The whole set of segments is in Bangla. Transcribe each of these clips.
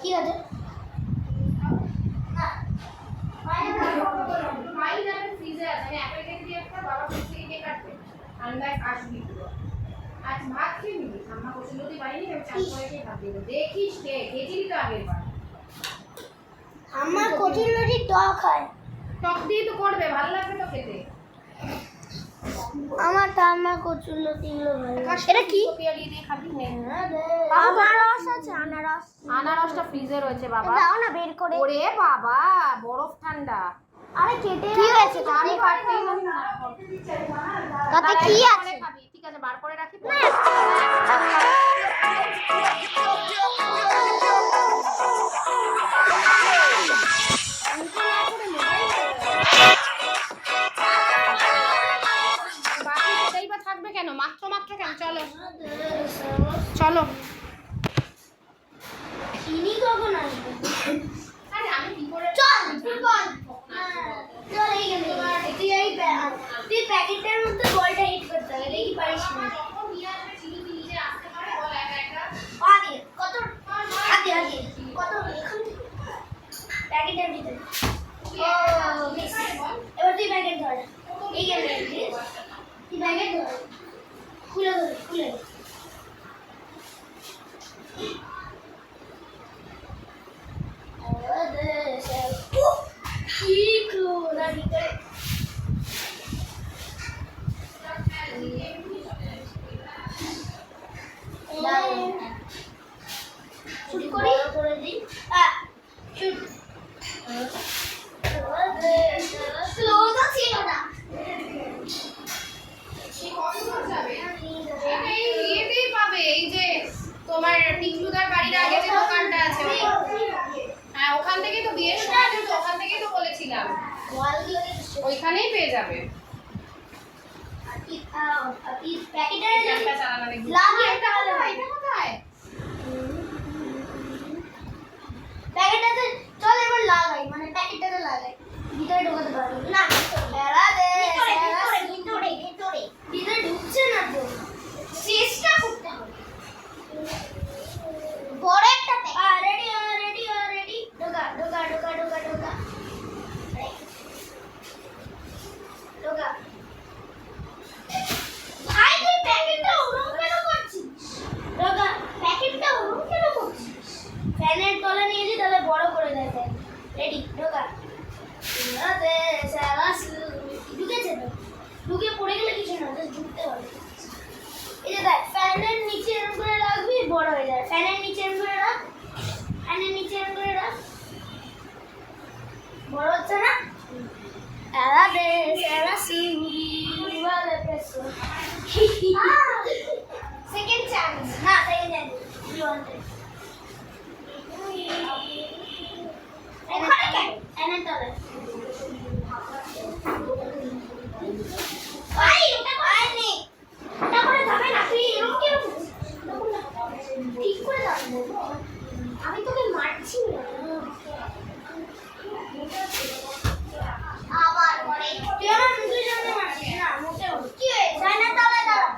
কি আছে আমার কচুরলতি টক হয় টক দিয়ে তো করবে ভালো লাগবে তো খেতে আমার ঠাম্মা কচুরলতি গুলো ভালো এটা কি আনারস আছে আনারসটা ফ্রিজে রয়েছে বাবা দাও না বের করে ওরে বাবা বরফ ঠান্ডা আরে কেটে কি হয়েছে আমি কাটতেই জানি না তাতে কি আছে খাবি ঠিক আছে বার করে রাখি থাকবে কেন মাত্র কেন চলো চলো চিনি কখন আসবে আরে আমি কি করে চল ফুটবল চল এই গেম তুই প্যাকেটের মধ্যে বলটা হিট করতে হবে দেখি পারিস না যখন নিয়ে আসবে চিনি নিজে আসতে পারে বল একা আগে কত আগে কত এখন প্যাকেটের ভিতরে এবার তুই প্যাকেট ধর এই গেম তুই প্যাকেট ধর খুলে তোমার টিকলুদার বাড়ির আগে যে দোকানটা আছে হ্যাঁ ওখান থেকেই তো বিয়ের সময় তো ওখান থেকেই তো বলেছিলাম ওইখানেই পেয়ে যাবে চল এবার লাগাই মানে প্যাকেটটাতে লাগাই ভিতরে ঢোকাতে পারবো না ভিতরে ঢুকছে না তো চেষ্টা করতে হবে বড় একটা রেডি ঢোকা ভাই তুই প্যাকেটটা ওরকম কেন করছিস ফ্যানের তলা নিয়ে যাই তাহলে বড় করে দেয় ফ্যান রেডি ঢোকা ঢুকেছে তো ঢুকে পড়ে গেলে কিছু না ঢুকতে হবে এই যে দেখ ফ্যানের নিচে এরকম করে রাখবি বড় হয়ে যাবে ফ্যানের নিচে এরকম করে রাখ বড় হচ্ছে না সেকেন্ড চান্স না সেকেন্ড চান্স ওখানে কেন ফ্যানের তলায় ভাই ওটা পাইনি ওটা করে যাবে না তুই এরকম কি ঠিক করে যাবে আমি তোকে মারছি না আবার পরে তুই আমার মুখের সামনে মারছিস না মোটেও কি হয়েছে ফ্যানের তলায় দাঁড়া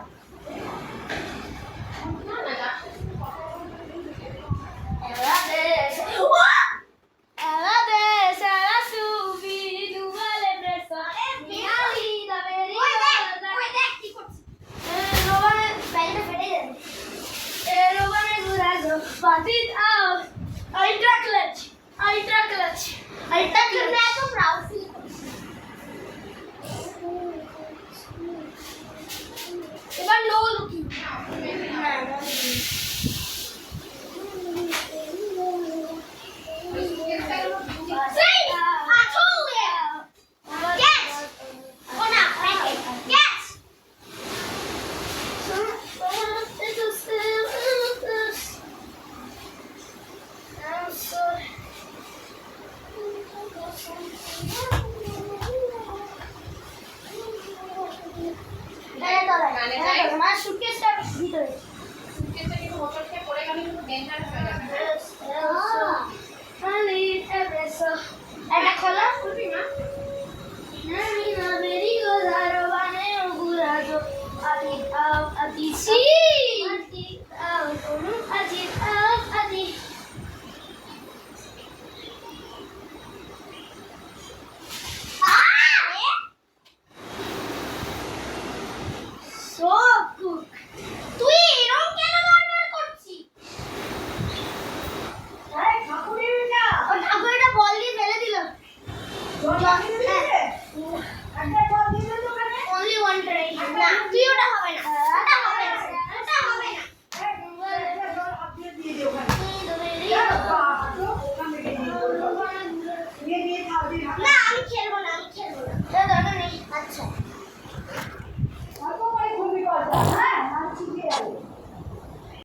মানে যাই আমার সুটকেসটা ভিতরে সুটকেসটা কিন্তু হোঁচট খেয়ে পড়ে গেলে কিন্তু ডেঞ্জারাস হয়ে যাবে একটা খোলা খুলবি মা তুই এরকম কেন বারবার করছিস? ঠাকুরটা বল দিয়ে ফেলে দিল। Only one try. না, তুই ওটা হবে না।